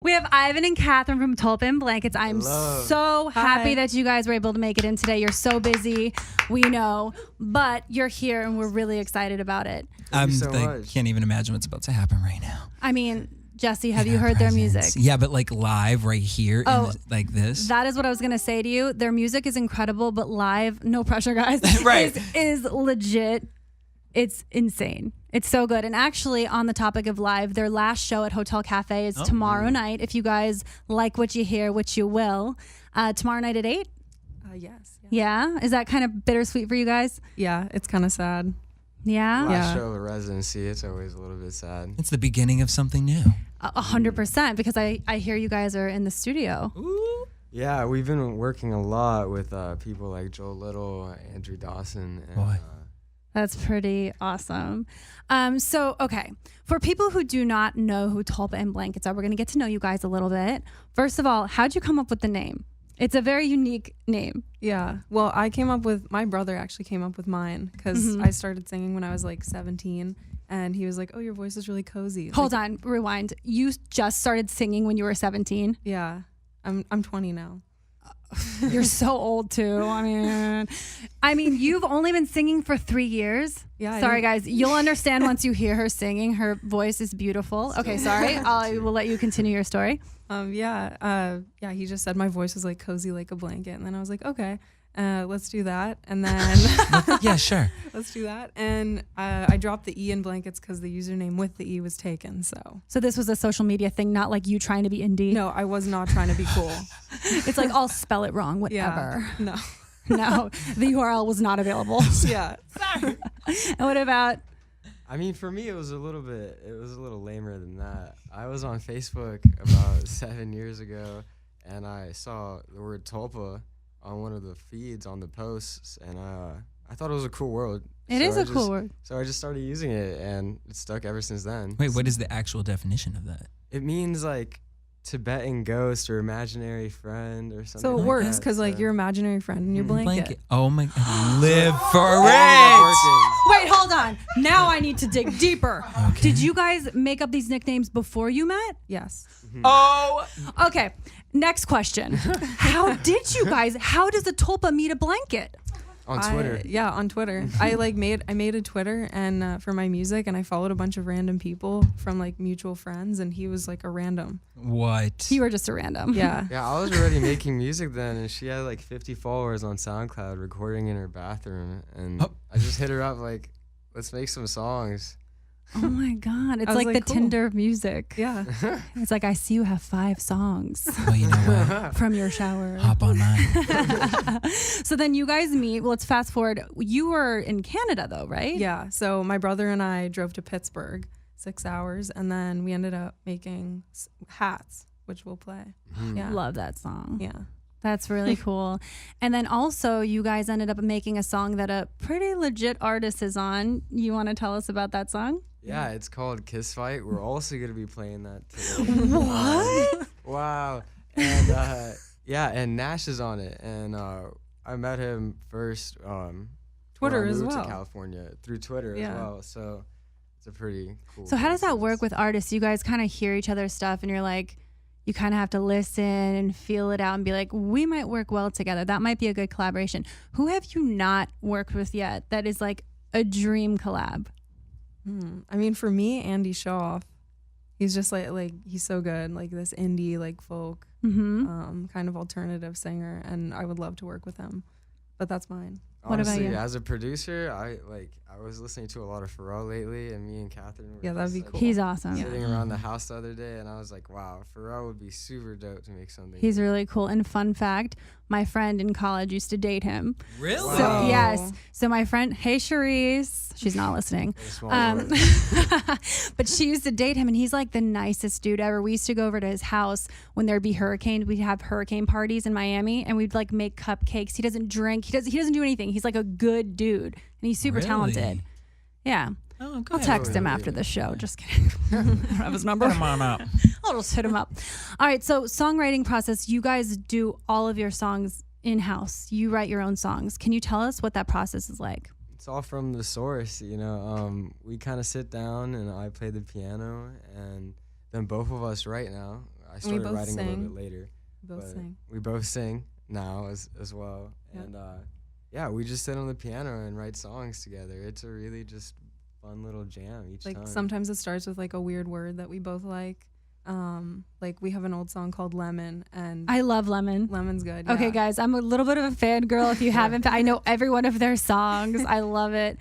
We have Ivan and Catherine from Tulpa Blankts. I'm so happy that you guys were able to make it in today. You're so busy, we know, but you're here and we're really excited about it. I can't even imagine what's about to happen right now. I mean, Jesse, have you heard their music? Yeah, but like live right here, like this. That is what I was going to say to you. Their music is incredible, but live, no pressure, guys, right. is legit. It's insane. It's so good. And actually, on the topic of live, their last show at Hotel Cafe is tomorrow night. If you guys like what you hear, which you will, tomorrow night at 8? Yes. Yeah? Is that kind of bittersweet for you guys? Yeah, it's kind of sad. Yeah? Last show of residency, it's always a little bit sad. It's the beginning of something new. 100%, because I hear you guys are in the studio. Ooh. Yeah, we've been working a lot with people like Joel Little, Andrew Dawson. And, That's pretty awesome. So, okay, for people who do not know who Tulpa Blankts are, we're going to get to know you guys a little bit. First of all, how'd you come up with the name? It's a very unique name. Yeah. Well, my brother actually came up with mine because I started singing when I was like 17 and he was like, oh, your voice is really cozy. Hold on, rewind. You just started singing when you were 17? Yeah. I'm 20 now. You're so old too. I mean, you've only been singing for 3 years. Yeah. Sorry, guys. You'll understand once you hear her singing. Her voice is beautiful. Okay, sorry. I will let you continue your story. He just said my voice was like cozy like a blanket, and then I was like, okay, let's do that. And then yeah, sure. Let's do that. And I dropped the E in blankets because the username with the E was taken. So this was a social media thing, not like you trying to be indie. No, I was not trying to be cool. It's like, I'll spell it wrong, whatever. Yeah, no, the URL was not available. Yeah. Sorry. And what about? I mean, for me, it was a little lamer than that. I was on Facebook about 7 years ago, and I saw the word Tulpa on one of the feeds on the posts, and I thought it was a cool word. It is a cool word. So I just started using it, and it's stuck ever since then. Wait, what is the actual definition of that? It means like Tibetan ghost or imaginary friend or something. So it like works that, because like your imaginary friend in your blanket. Oh my God. Live for it. Wait, hold on. Now I need to dig deeper. Okay. Did you guys make up these nicknames before you met? Yes. Oh. Okay. Next question. How does a tulpa meet a blanket? On Twitter. On Twitter. I made a Twitter and for my music, and I followed a bunch of random people from like mutual friends, and he was like a random. What? You were just a random. Yeah. Yeah, I was already making music then, and she had like 50 followers on SoundCloud recording in her bathroom, and I just hit her up like, let's make some songs. Oh my God. It's like the cool. Tinder of music. Yeah. It's like, I see you have 5 songs. Well, you know what? From your shower. Hop on mine. So then you guys meet. Well, let's fast forward. You were in Canada though, right? Yeah. So my brother and I drove to Pittsburgh 6 hours, and then we ended up making hats, which we'll play. Yeah. Love that song. Yeah. That's really cool. And then also you guys ended up making a song that a pretty legit artist is on. You want to tell us about that song? Yeah, it's called Kiss Fight. We're also going to be playing that today. What? Wow. And and Nash is on it. And I met him first Twitter when I as moved well. to California through Twitter as well. So it's a pretty cool. So how does that work with artists? You guys kind of hear each other's stuff and you're like, you kind of have to listen and feel it out and be like, we might work well together. That might be a good collaboration. Who have you not worked with yet that is like a dream collab? I mean, for me, Andy Shaw, he's just like he's so good, like this indie, like folk, kind of alternative singer, and I would love to work with him. But that's mine. Honestly, what about you? As a producer, I was listening to a lot of Pharrell lately, and me and Catherine were that'd be cool. He's awesome. Sitting around the house the other day, and I was like, wow, Pharrell would be super dope to make something. He's really cool. And fun fact, my friend in college used to date him. Really? So yes. So my friend, hey Charisse, she's not listening. But she used to date him, and he's like the nicest dude ever. We used to go over to his house when there'd be hurricanes. We'd have hurricane parties in Miami, and we'd like make cupcakes. He doesn't drink. He doesn't do anything. He's like a good dude, and he's super talented. Yeah. Oh, good. I'll text him after the show. Just kidding. I don't have his number. Hit him up. I'll just hit him up. All right. So songwriting process, you guys do all of your songs in-house. You write your own songs. Can you tell us what that process is like? It's all from the source, you know. We kind of sit down and I play the piano, and then both of us write now. I started both writing a little sing. bit later. Both but sing. We both sing now as well. Yeah. And yeah, we just sit on the piano and write songs together. It's a really just fun little jam each Like time. sometimes it starts with like a weird word that we both like. Like we have an old song called Lemon, and I love Lemon. Lemon's good. Okay, yeah. guys, I'm a little bit of a fangirl. If you haven't, I know every one of their songs. I love it.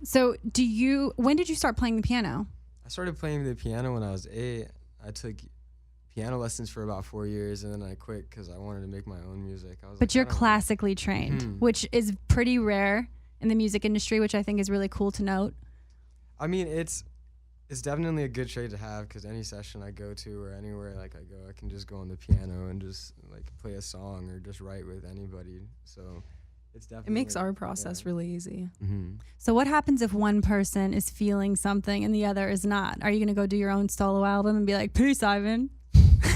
So when did you start playing the piano? I started playing the piano when I was 8. I took piano lessons for about 4 years, and then I quit because I wanted to make my own music. I was But like, you're I don't know. classically trained, which is pretty rare in the music industry, which I think is really cool to note. I mean, it's definitely a good trait to have because any session I go to or anywhere like I go, I can just go on the piano and just like play a song or just write with anybody. So it's definitely It makes our process really easy. So what happens if one person is feeling something and the other is not? Are you going to go do your own solo album and be like, peace, Ivan?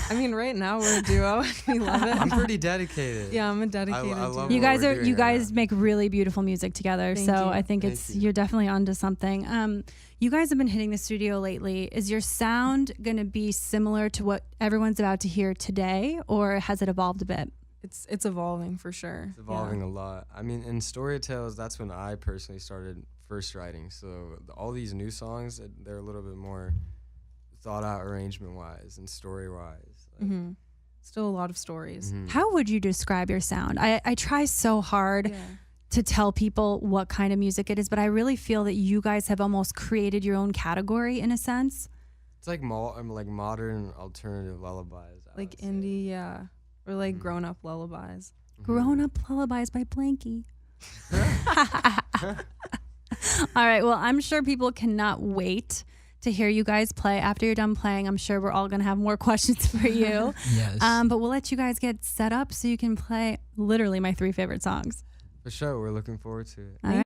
I mean, right now we're a duo. We love it. I'm pretty dedicated. Yeah, I'm a dedicated I love duo. You what guys we're are doing you right guys now. make really beautiful music together. Thank so you. I think Thank you. you're definitely onto something. You guys have been hitting the studio lately. Is your sound going to be similar to what everyone's about to hear today, or has it evolved a bit? It's evolving for sure. It's evolving a lot. I mean, in Story Tales, that's when I personally started first writing. So all these new songs, they're a little bit more thought out arrangement wise and story wise. Like, Still a lot of stories. How would you describe your sound? I try so hard Yeah. to tell people what kind of music it is, but I really feel that you guys have almost created your own category in a sense. It's like like modern alternative lullabies. I Like would say. indie, yeah. Or like grown up lullabies. Grown Up Lullabies by Blanky. All right. Well, I'm sure people cannot wait to hear you guys play. After you're done playing, I'm sure we're all going to have more questions for you. Yes. But we'll let you guys get set up so you can play literally my 3 favorite songs. For sure, we're looking forward to it. All right.